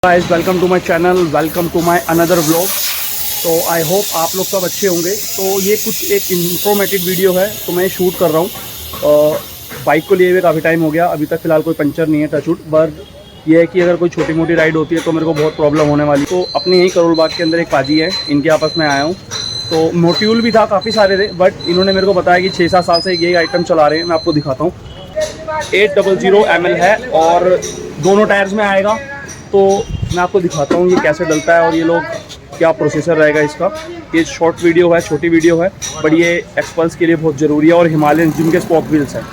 Guys, welcome to my channel, welcome to my another vlog. तो I hope आप लोग सब अच्छे होंगे। तो ये कुछ एक इंफॉर्मेटिव वीडियो है तो मैं शूट कर रहा हूँ। बाइक को लिए हुए काफ़ी टाइम हो गया, अभी तक फ़िलहाल कोई पंचर नहीं है टचवुड। बट ये है कि अगर कोई छोटी मोटी राइड होती है तो मेरे को बहुत प्रॉब्लम होने वाली। तो अपने यहीं करोल बाग के अंदर एक पाजी है, इनके आपस में आया हूँ। तो मोट्यूल भी था, काफ़ी सारे थे, बट इन्होंने मेरे को बताया कि 6-7 साल से ये आइटम चला रहे हैं। मैं आपको दिखाता हूँ। 800 ml है और दोनों टायर्स में आएगा। तो मैं आपको दिखाता हूँ ये कैसे डलता है और ये लोग क्या प्रोसेसर रहेगा इसका। ये शॉर्ट वीडियो है, छोटी वीडियो है, बट ये एक्सपल्स के लिए बहुत ज़रूरी है और हिमालयन जिनके स्पोक व्हील्स हैं।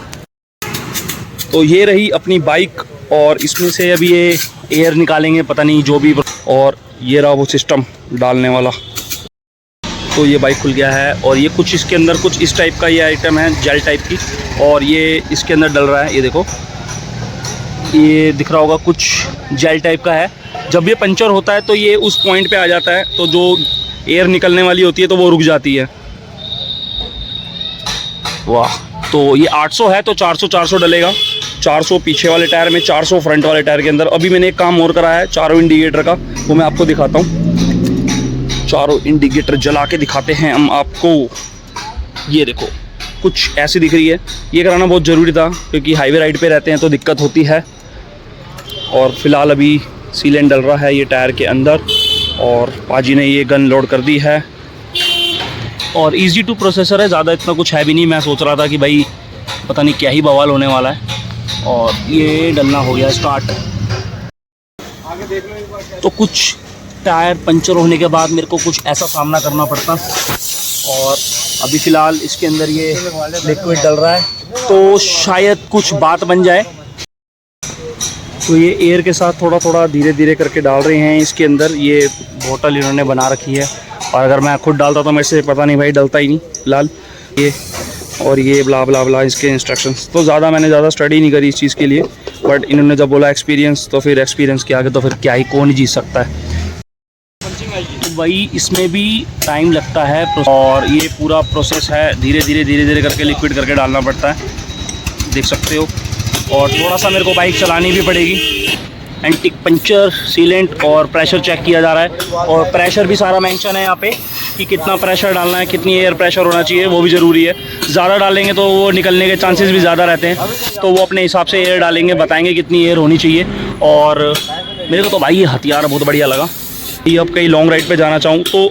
तो ये रही अपनी बाइक और इसमें से अभी ये एयर निकालेंगे, पता नहीं जो भी। और ये रहा वो सिस्टम डालने वाला। तो ये बाइक खुल गया है और ये कुछ इसके अंदर कुछ इस टाइप का ये आइटम है, जेल टाइप की, और ये इसके अंदर डल रहा है। ये देखो, ये दिख रहा होगा, कुछ जेल टाइप का है। जब ये पंचर होता है तो ये उस पॉइंट पे आ जाता है, तो जो एयर निकलने वाली होती है तो वो रुक जाती है। वाह। तो ये 800 है तो 400 डलेगा। 400 पीछे वाले टायर में, 400 फ्रंट वाले टायर के अंदर। अभी मैंने एक काम और करा है चारों इंडिकेटर का, वो मैं आपको दिखाता हूँ। चारों इंडिकेटर जला के दिखाते हैं हम आपको। ये देखो, कुछ ऐसी दिख रही है। ये कराना बहुत ज़रूरी था क्योंकि हाईवे राइड पे रहते हैं तो दिक्कत होती है। और फिलहाल अभी सीलेंट डल रहा है ये टायर के अंदर और पाजी ने ये गन लोड कर दी है। और इजी टू प्रोसेसर है, ज़्यादा इतना कुछ है भी नहीं। मैं सोच रहा था कि भाई पता नहीं क्या ही बवाल होने वाला है। और ये डलना हो गया स्टार्ट। तो कुछ टायर पंचर होने के बाद मेरे को कुछ ऐसा सामना करना पड़ता। और अभी फ़िलहाल इसके अंदर ये लिक्विड डल रहा है, तो शायद कुछ बात बन जाए। तो ये एयर के साथ थोड़ा थोड़ा धीरे धीरे करके डाल रहे हैं इसके अंदर। ये बोतल इन्होंने बना रखी है और अगर मैं खुद डालता तो मेरे से पता नहीं भाई डलता ही नहीं फिलहाल। ये और ये ब्ला ब्ला ब्ला इसके इंस्ट्रक्शंस। तो मैंने ज़्यादा स्टडी नहीं करी इस चीज़ के लिए, बट इन्होंने जब बोला एक्सपीरियंस, तो फिर एक्सपीरियंस के आगे तो फिर क्या ही, कौन ही जीत सकता है। तो भाई इसमें भी टाइम लगता है और ये पूरा प्रोसेस है, धीरे धीरे करके लिक्विड करके डालना पड़ता है, देख सकते हो। और थोड़ा सा मेरे को बाइक चलानी भी पड़ेगी। एंटी पंचर, सीलेंट और प्रेशर चेक किया जा रहा है। और प्रेशर भी सारा मेंशन है यहाँ पे कि कितना प्रेशर डालना है, कितनी एयर प्रेशर होना चाहिए, वो भी ज़रूरी है। ज़्यादा डालेंगे तो वो निकलने के चांसेस भी ज़्यादा रहते हैं, तो वो अपने हिसाब से एयर डालेंगे, बताएंगे कितनी एयर होनी चाहिए। और मेरे को तो भाई ये हथियार बहुत बढ़िया लगा। ये अब कहीं लॉन्ग राइड पे जाना चाहूँ तो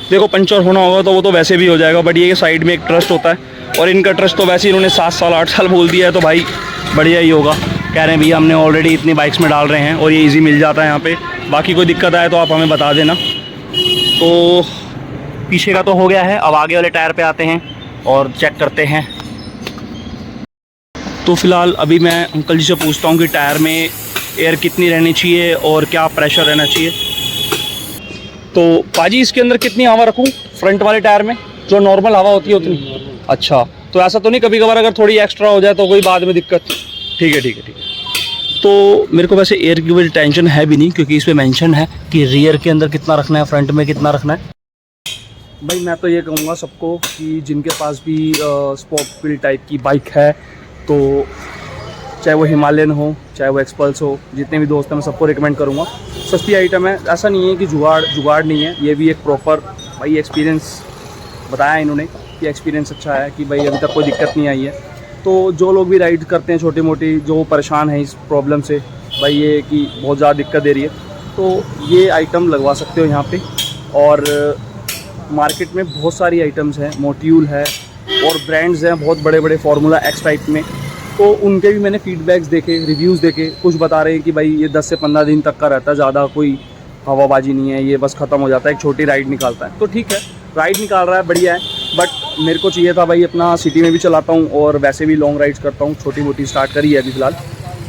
देखो, पंचर होना होगा तो वो तो वैसे भी हो जाएगा, बट ये साइड में एक ट्रस्ट होता है और इनका ट्रस्ट तो वैसे ही इन्होंने 7 साल 8 साल बोल दिया है, तो भाई बढ़िया ही होगा। कह रहे हैं भैया हमने ऑलरेडी इतनी बाइक्स में डाल रहे हैं और ये इजी मिल जाता है यहाँ पे। बाकी कोई दिक्कत आए तो आप हमें बता देना। तो पीछे का तो हो गया है, अब आगे वाले टायर पे आते हैं और चेक करते हैं। तो फिलहाल अभी मैं अंकल जी से पूछता हूँ कि टायर में एयर कितनी रहनी चाहिए और क्या प्रेशर रहना चाहिए। तो पाजी इसके अंदर कितनी हवा रखूँ फ्रंट वाले टायर में? जो नॉर्मल हवा होती है उतनी? अच्छा, तो ऐसा तो नहीं कभी कभार अगर थोड़ी एक्स्ट्रा हो जाए तो कोई बाद में दिक्कत? ठीक है। तो मेरे को वैसे एयर की कोई टेंशन है भी नहीं, क्योंकि इस पर मेंशन है कि रियर के अंदर कितना रखना है, फ्रंट में कितना रखना है। भाई मैं तो ये कहूँगा सबको कि जिनके पास भी स्पोक व्हील टाइप की बाइक है, तो चाहे वो हिमालयन हो, चाहे वो एक्सपल्स हो, जितने भी दोस्त हैं मैं सबको रिकमेंड करूँगा। सस्ती आइटम है, ऐसा नहीं है कि जुगाड़ नहीं है। ये भी एक प्रॉपर भाई एक्सपीरियंस बताया इन्होंने कि एक्सपीरियंस अच्छा है, कि भाई अभी तक कोई दिक्कत नहीं आई है। तो जो लोग भी राइड करते हैं छोटी मोटी, जो परेशान है इस प्रॉब्लम से, भाई ये कि बहुत ज़्यादा दिक्कत दे रही है, तो ये आइटम लगवा सकते हो यहाँ पे। और मार्केट में बहुत सारी आइटम्स हैं, मोट्यूल है और ब्रांड्स हैं बहुत बड़े बड़े, फार्मूला एक्स टाइप में। तो उनके भी मैंने फीडबैक्स देखे, रिव्यूज़ देखे। कुछ बता रहे हैं कि भाई ये 10 से 15 दिन तक का रहता है, ज़्यादा कोई हवाबाजी नहीं है, ये बस ख़त्म हो जाता है, एक छोटी राइड निकालता है। तो ठीक है, राइड निकाल रहा है, बढ़िया है। बट मेरे को चाहिए था भाई, अपना सिटी में भी चलाता हूँ और वैसे भी लॉन्ग राइड्स करता हूँ, छोटी मोटी स्टार्ट करी है अभी फ़िलहाल।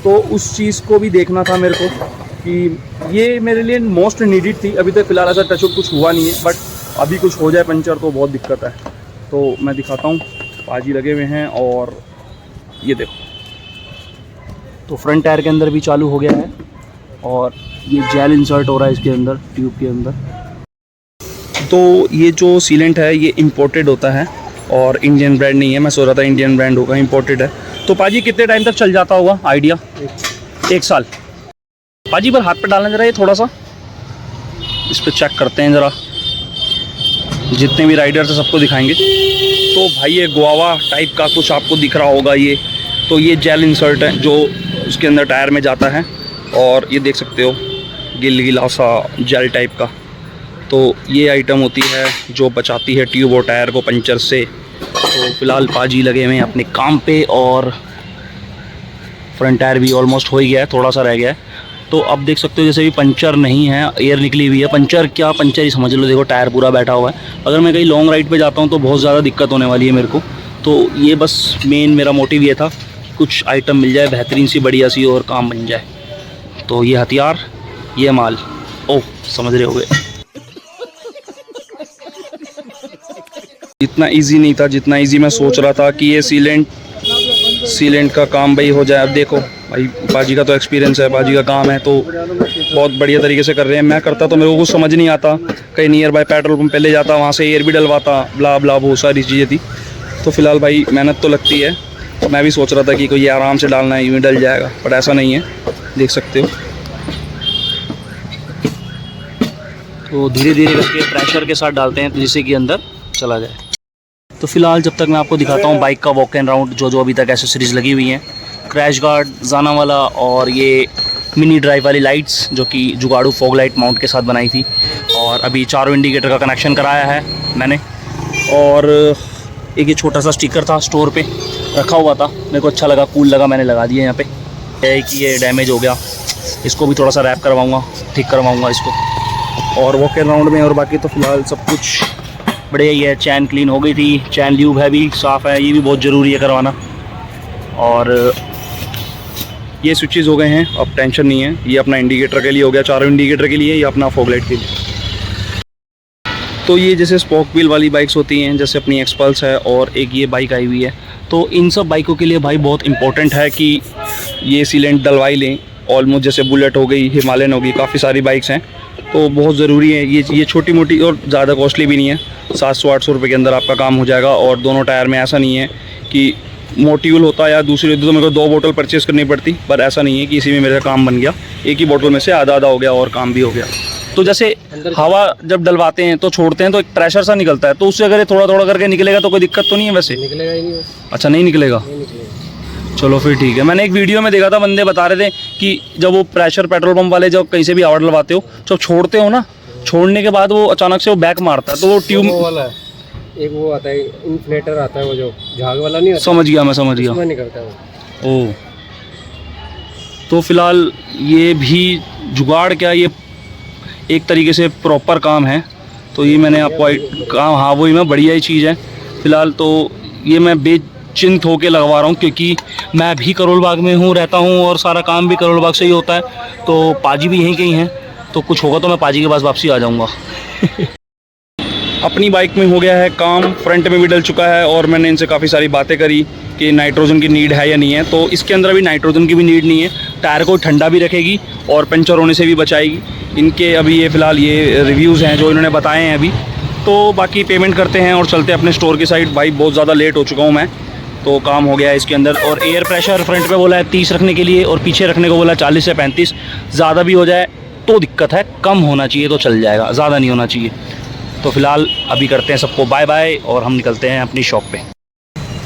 तो उस चीज़ को भी देखना था मेरे को कि ये मेरे लिए मोस्ट नीडेड थी। अभी तक फ़िलहाल ऐसा टचअप कुछ हुआ नहीं है, बट अभी कुछ हो जाए पंचर तो बहुत दिक्कत है। तो मैं दिखाता हूँ, पाजी लगे हुए हैं और ये देखो। तो फ्रंट टायर के अंदर भी चालू हो गया है और ये जेल इंसर्ट हो रहा है इसके अंदर, ट्यूब के अंदर। तो ये जो सीलेंट है ये इंपोर्टेड होता है और इंडियन ब्रांड नहीं है। मैं सोच रहा था इंडियन ब्रांड होगा, इंपोर्टेड है। तो पाजी कितने टाइम तक चल जाता होगा आइडिया? 1 साल। पाजी पर हाथ पे डालना जरा, ये थोड़ा सा इस पर चेक करते हैं ज़रा, जितने भी राइडर्स हैं सबको दिखाएंगे। तो भाई ये गुआवा टाइप का कुछ आपको दिख रहा होगा, ये तो ये जेल इंसर्ट है जो उसके अंदर टायर में जाता है, और ये देख सकते हो गिला सा जेल टाइप का। तो ये आइटम होती है जो बचाती है ट्यूब और टायर को पंचर से। तो फ़िलहाल पाजी लगे हुए हैं अपने काम पे, और फ्रंट टायर भी ऑलमोस्ट हो ही गया है, थोड़ा सा रह गया है। तो अब देख सकते हो जैसे भी पंचर नहीं है, एयर निकली हुई है, पंचर क्या पंचर ही समझ लो, देखो टायर पूरा बैठा हुआ है। अगर मैं कहीं लॉन्ग राइड पे जाता हूँ तो बहुत ज़्यादा दिक्कत होने वाली है मेरे को। तो ये बस मेन मेरा मोटिव ये था, कुछ आइटम मिल जाए बेहतरीन सी बढ़िया सी और काम बन जाए। तो ये हथियार, ये माल, ओह समझ रहे होगे। इतना इजी नहीं था जितना इजी मैं सोच रहा था कि ये सीलेंट का काम भाई हो जाए। अब देखो भाई बाजी का तो एक्सपीरियंस है, बाजी का काम है, तो बहुत बढ़िया तरीके से कर रहे हैं। मैं करता तो मेरे को कुछ समझ नहीं आता, कहीं नियर बाय पेट्रोल पंप पे ले जाता, वहाँ से एयर भी डलवाता, ब्ला ब्ला बहुत सारी चीज़ें थी। तो फिलहाल भाई मेहनत तो लगती है। मैं भी सोच रहा था कि कोई आराम से डालना है, यूँ ही डल जाएगा, बट ऐसा नहीं है, देख सकते हो। तो धीरे धीरे करके प्रेशर के साथ डालते हैं जिससे कि अंदर चला जाए। तो फिलहाल जब तक मैं आपको दिखाता हूँ बाइक का वॉक एंड राउंड, जो अभी तक एसेसरीज़ लगी हुई हैं, क्रैश गार्ड जाना वाला, और ये मिनी ड्राइव वाली लाइट्स जो कि जुगाड़ू फॉग लाइट माउंट के साथ बनाई थी, और अभी चारों इंडिकेटर का कनेक्शन कराया है मैंने। और एक ये छोटा सा स्टिकर था स्टोर पे रखा हुआ था, मेरे को अच्छा लगा, कूल लगा, मैंने लगा दिया यहाँ पे। है कि ये डैमेज हो गया, इसको भी थोड़ा सा रैप करवाऊँगा, ठीक करवाऊँगा इसको। और वॉक एंड राउंड में और बाकी तो फिलहाल सब कुछ बढ़िया ही है। चैन क्लीन हो गई थी, चैन ल्यूब है भी साफ़ है, ये भी बहुत ज़रूरी है करवाना। और ये स्विचेस हो गए हैं, अब टेंशन नहीं है। ये अपना इंडिकेटर के लिए हो गया, चारों इंडिकेटर के लिए, ये अपना फॉग लाइट के लिए। तो ये जैसे स्पोक व्हील वाली बाइक्स होती हैं, जैसे अपनी एक्सपल्स है और एक ये बाइक आई हुई है, तो इन सब बाइकों के लिए भाई बहुत इंपॉर्टेंट है कि ये सीलेंट डलवाई लें। ऑलमोस्ट जैसे बुलेट हो गई, हिमालयन हो गई, काफ़ी सारी बाइक्स हैं, तो बहुत ज़रूरी है। ये छोटी मोटी और ज़्यादा कॉस्टली भी नहीं है, 700-800 रुपये के अंदर आपका काम हो जाएगा। और दोनों टायर में ऐसा नहीं है कि मोटिवल होता या दूसरी तो मेरे को 2 बोतल परचेज़ करनी पड़ती, पर ऐसा नहीं है कि इसी में मेरा काम बन गया, एक ही बोतल में से आधा आधा हो गया और काम भी हो गया। तो जैसे हवा जब डलवाते हैं तो छोड़ते हैं तो एक प्रेशर सा निकलता है, तो उससे अगर ये थोड़ा थोड़ा करके निकलेगा तो कोई दिक्कत तो नहीं है वैसे? निकलेगा ही नहीं। अच्छा नहीं निकलेगा, चलो फिर ठीक है। मैंने एक वीडियो में देखा था, बंदे बता रहे थे कि जब वो प्रेशर पेट्रोल पंप वाले जब कहीं से भी हवा डलवाते हो, जब छोड़ते हो ना, छोड़ने के बाद वो अचानक से वो बैक मारता है, तो वो ट्यूब वाला है, एक वो आता है इन्फ्लेटर आता है, वो जो झाग वाला नहीं होता। समझ गया, मैं समझ गया, उसमें निकलता है वो। ओह, तो फिलहाल ये भी जुगाड़ क्या, ये एक तरीके से प्रॉपर काम है। तो ये मैंने आपको काम, हाँ वही मैं, बढ़िया ही चीज़ है। फिलहाल तो ये मैं बेचिंत होके लगवा रहा हूँ, क्योंकि मैं भी करोल बाग में हूँ, रहता हूँ, और सारा काम भी करोल बाग से ही होता है। तो पाजी भी यहीं कहीं है, तो कुछ होगा तो मैं पाजी के पास वापसी आ जाऊँगा। अपनी बाइक में हो गया है काम, फ्रंट में भी डल चुका है, और मैंने इनसे काफ़ी सारी बातें करी कि नाइट्रोजन की नीड है या नहीं है। तो इसके अंदर अभी नाइट्रोजन की भी नीड नहीं है, टायर को ठंडा भी रखेगी और पंचर होने से भी बचाएगी। इनके अभी ये फ़िलहाल ये रिव्यूज़ हैं जो इन्होंने बताए हैं अभी। तो बाकी पेमेंट करते हैं और चलते हैं अपने स्टोर की साइड। भाई बहुत ज़्यादा लेट हो चुका हूँ मैं, तो काम हो गया है इसके अंदर। और एयर प्रेशर फ्रंट पे बोला है 30 रखने के लिए, और पीछे रखने को बोला 40 से 35। ज़्यादा भी हो जाए तो दिक्कत है, कम होना चाहिए तो चल जाएगा, ज़्यादा नहीं होना चाहिए। तो फिलहाल अभी करते हैं सबको बाय बाय, और हम निकलते हैं अपनी शॉप पे।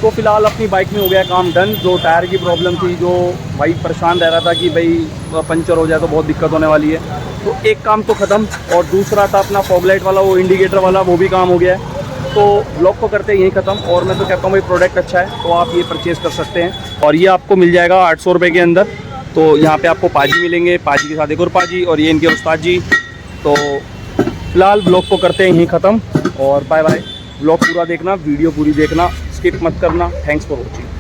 तो फिलहाल अपनी बाइक में हो गया काम डन। जो टायर की प्रॉब्लम थी, जो भाई परेशान रह रहा था कि भाई पंचर हो जाए तो बहुत दिक्कत होने वाली है, तो एक काम तो ख़त्म। और दूसरा था अपना फॉग लाइट वाला, वो इंडिकेटर वाला, वो भी काम हो गया है। तो ब्लॉग को करते हैं यहीं ख़त्म। और मैं तो कहता हूँ भाई प्रोडक्ट अच्छा है, तो आप ये परचेज़ कर सकते हैं। और ये आपको मिल जाएगा 800 रुपये के अंदर। तो यहाँ पे आपको पाजी मिलेंगे, पाजी के साथ एक और पाजी, और ये इनके उस्ताद जी। तो फिलहाल ब्लॉग को करते हैं यहीं ख़त्म, और बाय बाय। ब्लॉग पूरा देखना, वीडियो पूरी देखना, स्किप मत करना। Thanks for watching.